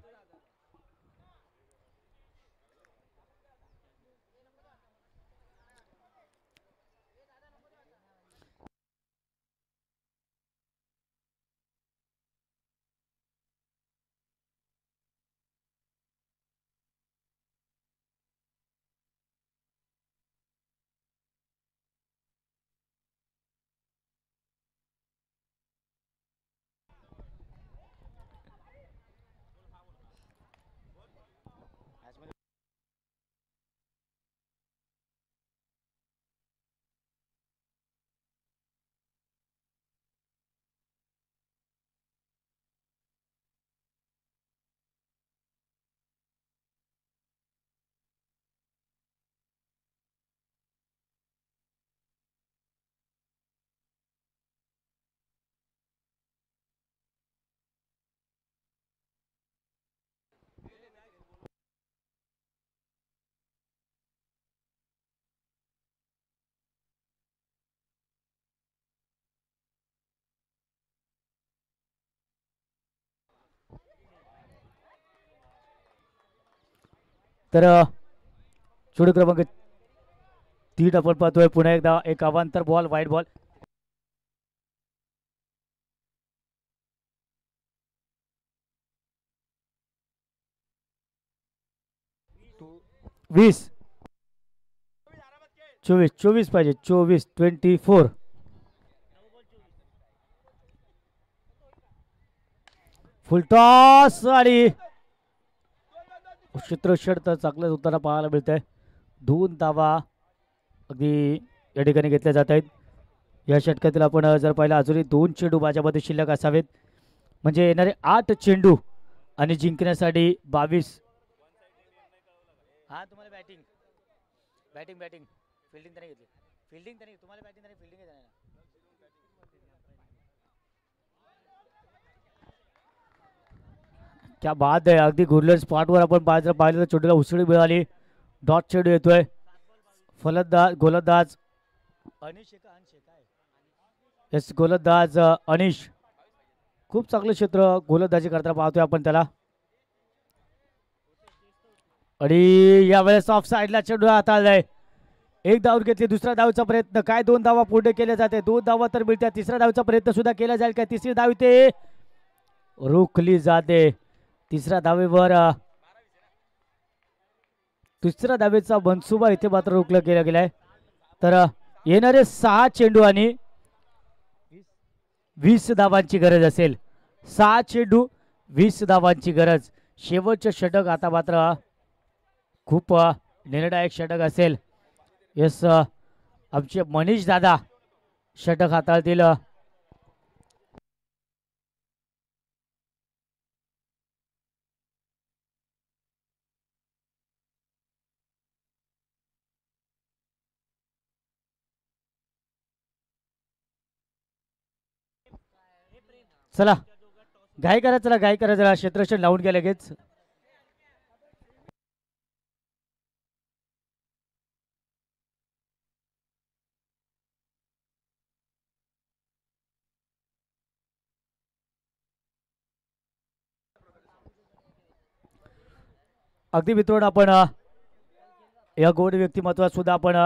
S1: तर चेंडू क्रमांक 3 आपण पाहतोय पुन्हा एकदा एक अवांतर बॉल वाईड बॉल. वीस 24 पाहिजे 24 फुलटॉस आणि क्षेत्र षट चांगलं होताना पाहायला मिळत आहे. 2 धावा अगदी या ठिकाणी घेतल्या जात आहेत. या षटकातील आपण जर पाहिलं अजूनही 2 चेंडू माझ्यामध्ये शिल्लक असावेत म्हणजे येणारे 8 चेंडू आणि जिंकण्यासाठी 22. हा तुम्हाला बॅटिंग बॅटिंग बॅटिंग फिल्डिंग तर नाही घेतली. फिल्डिंग तर नाही तुम्हाला बॅटिंग तर नाही फिल्डिंग आहे. क्या बात आहे. अगदी गुरलेर स्पॉटवर आपण पाहिलं तर चेंडूला उसळी मिळाली. डॉट चेंडू येतोय. फलंदाज गोलंदाज अनिश गोलंदाज अनिश खूप चांगलं क्षेत्र गोलंदाजी करताना पाहतोय आपण त्याला. आणि यावेळेस ऑफ साईडला चेंडू हाताळलाय. एक धाव घेतली. दुसऱ्या धावचा प्रयत्न काय 2 धावा पूर्ण केले जाते. 2 धावा तर मिळतात. तिसऱ्या धावचा प्रयत्न सुद्धा केला जाईल काय. तिसरी धाव इथे रोखली जाते. तिसऱ्या धावेचा मनसुबा इथे मात्र रोखला केला गेलाय. तर येणारे 6 चेंडू आणि 20 धावांची गरज असेल. 6 चेंडू 20 धावांची गरज. शेवटचे षटक आता मात्र खूप निर्णायक षटक असेल. यस आमचे मनीष दादा षटक हाताळतील. चला घाई करा. चला घाई करा जरा. क्षेत्ररक्षण लावून घ्या लगेच. अगदी मित्रांनो आपण या गोड व्यक्तिमत्वात सुद्धा आपण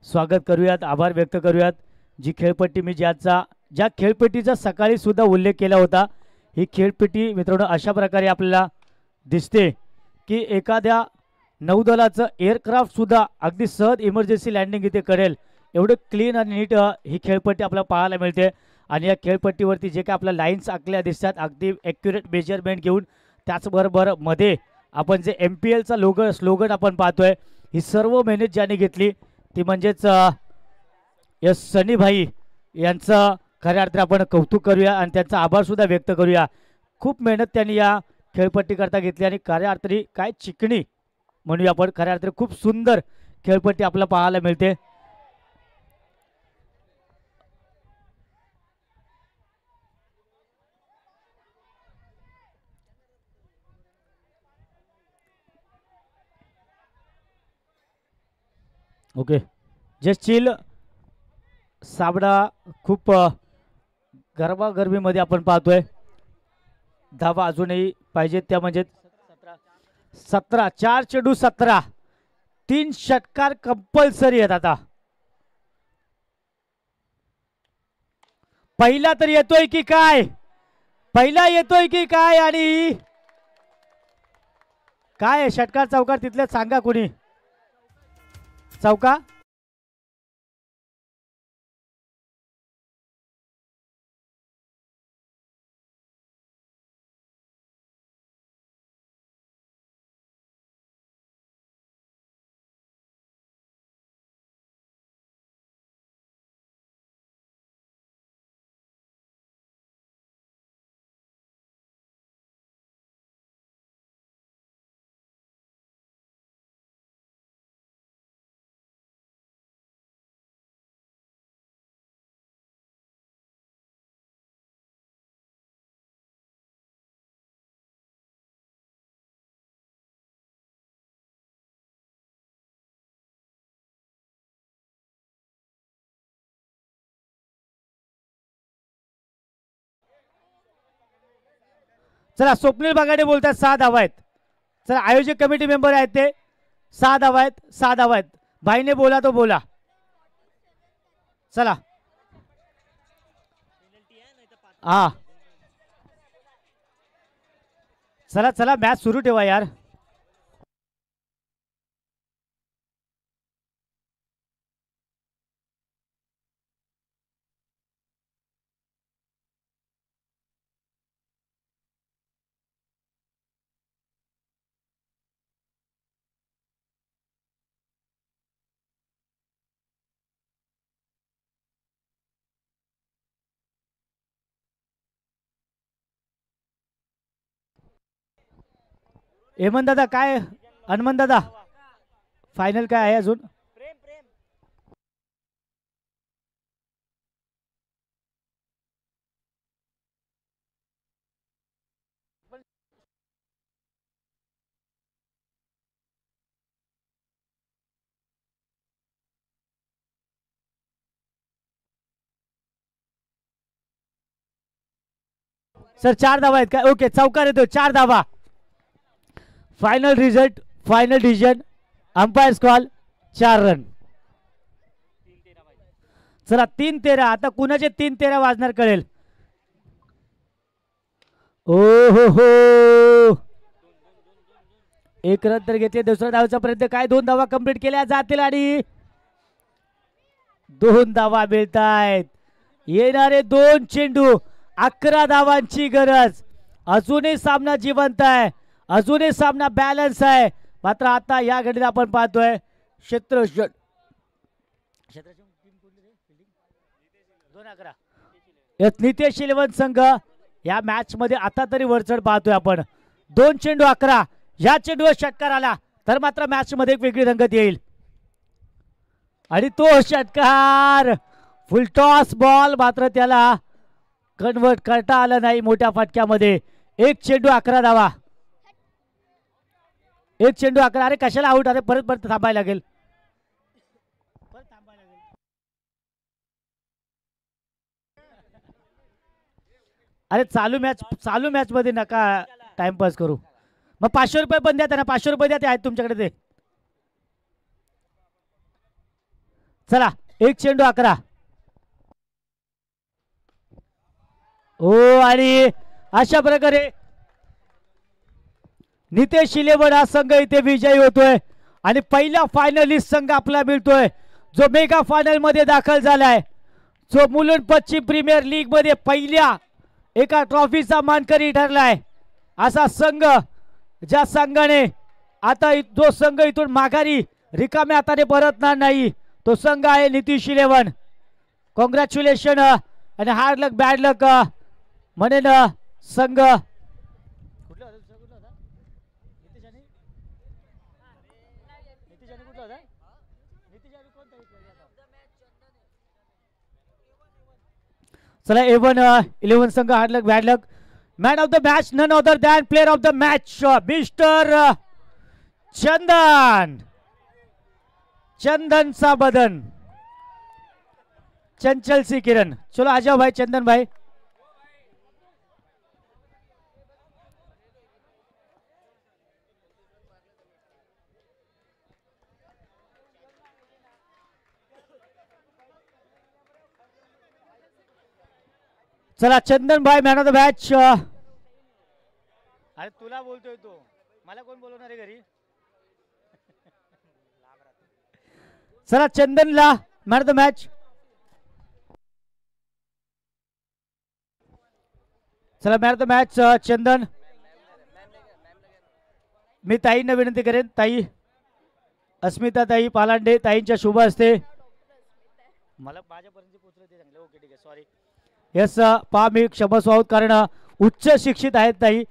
S1: स्वागत करूयात. आभार व्यक्त करूयात. जी खेळपट्टी मी ज्या खेळपट्टीचा सकाळी सुद्धा उल्लेख केला होता. ही खेळपट्टी मित्रांनो अशा प्रकारे आपल्याला दिसते की एखाद्या नौदलाचं एअरक्राफ्ट सुद्धा अगदी सहज इमर्जन्सी लँडिंग इथे करेल एवढं क्लीन आणि नीट ही खेळपट्टी आपल्याला पाहायला मिळते. आणि या खेळपट्टीवरती जे काही आपल्या लाईन्स आखल्या दिसतात अगदी ॲक्युरेट मेजरमेंट घेऊन. त्याचबरोबर मध्ये आपण जे MPLचा स्लोगन आपण पाहतोय ही सर्व मेहनत ज्याने घेतली ती म्हणजेच यस सनीभाई यांचं खऱ्या अर्थाने आपण कौतुक करूया आणि त्यांचा आभार सुद्धा व्यक्त करूया. खूप मेहनत त्यांनी या खेळपट्टी करता घेतली आणि खऱ्या अर्थाने काय चिकणी म्हणूया आपण. खऱ्या अर्थाने खूप सुंदर खेळपट्टी आपल्याला पाहायला मिळते. ओके जस्ट चिल साबडा खूप गरमागरमीमध्ये आपण पाहतोय. धावा अजूनही पाहिजेत त्या म्हणजे 17 4 चेंडू 17 3 षटकार कंपल्सरी आहेत. आता पहिला तर येतोय की काय. पहिला येतोय की काय आणि काय षटकार चौकार तिथल्या सांगा कोणी. चौका चला स्वप्नील बागाडे बोलतात 6 धावा आहेत. चला आयोजक कमिटी मेंबर आहेत ते 6 धावा आहेत, 6 धावा आहेत. भाईने बोला तो बोला. चला हा चला चला मॅच सुरू ठेवा यार. हेमंत दादा काय, हनुमान दादा फायनल काय आहे अजून. सर 4 धावा आहेत का. ओके चौकार येतो 4 धावा. Final result, final decision, umpire call 4 run. चला 3-13. आता कुणाचे 3-13 वाजणार कळेल. ओ हो 1 रन तर घेतले. दुसऱ्या धावेचा प्रयत्न काय, 2 धावा कंप्लीट केल्या जातील आणि 2 धावा मिळतायत. येणारे 2 चेंडू, 11 धावांची गरज. अजूनही सामना जिवंत आहे, अजूनही सामना बॅलन्स आहे. मात्र आता या घडीला आपण पाहतोय नितेश 11 संघ या मॅच मध्ये आता तरी वरचढ पाहतोय आपण. 2 चेंडू 11. या चेंडूवर षटकार आला तर मात्र मॅच मध्ये एक वेगळी रंगत येईल. आणि तो षटकार फुलटॉस बॉल, मात्र त्याला कन्वर्ट करता आलं नाही मोठ्या फटक्यामध्ये. 1 चेंडू 11 धावा. 1 चेंडू 11. अरे कशाला आउट, अरे परत परत थांबायला लागेल. अरे चालू मॅच मध्ये नका टाइमपास करू. मग 500 रुपये पण द्या त्यांना, 500 रुपये द्या, ते आहेत तुमच्याकडे ते. चला 1 चेंडू 11. हो आणि अशा प्रकारे नितेश 11 हा संघ इथे विजयी होतोय आणि पहिला फायनलिस्ट संघ आपला मिळतोय जो मेगा फायनल मध्ये दाखल झालाय, जो मुलुंड पश्चिम प्रीमियर लीग मध्ये पहिल्या एका ट्रॉफीचा मानकरी ठरलाय. असा संघ, ज्या संघाने आता जो संघ इथून माघारी रिकाम्या हाताने परतणार नाही, तो संघ आहे नितेश 11. कॉंग्रॅच्युलेशन आणि हार्ड लक बॅड लक म्हणेन संघ. चला A11 संघ hard luck bad luck. Man of the match none other than player of the match mister चंदन सा बदन, चंचल सी किरण. चलो आ जाओ भाई चंदन भाई. चला चंदन भाई मॅन ऑफ द मॅच. अरे तुला बोलतोय तो, मला कोण बोलवणार आहे घरी. चला चंदनला मॅन ऑफ द मॅच. चला मॅन ऑफ द मॅच चंदन. मी ताईंना विनंती करेन, ताई अस्मिता ताई पालांडे ताईंच्या शुभ हस्ते. मला माझ्यापर्यंत पोहोचलं ते चांगलं. ओके ठीक आहे सॉरी. यस पहा मी क्षमस्व आहोत कारण उच्च शिक्षित आहेत ताई.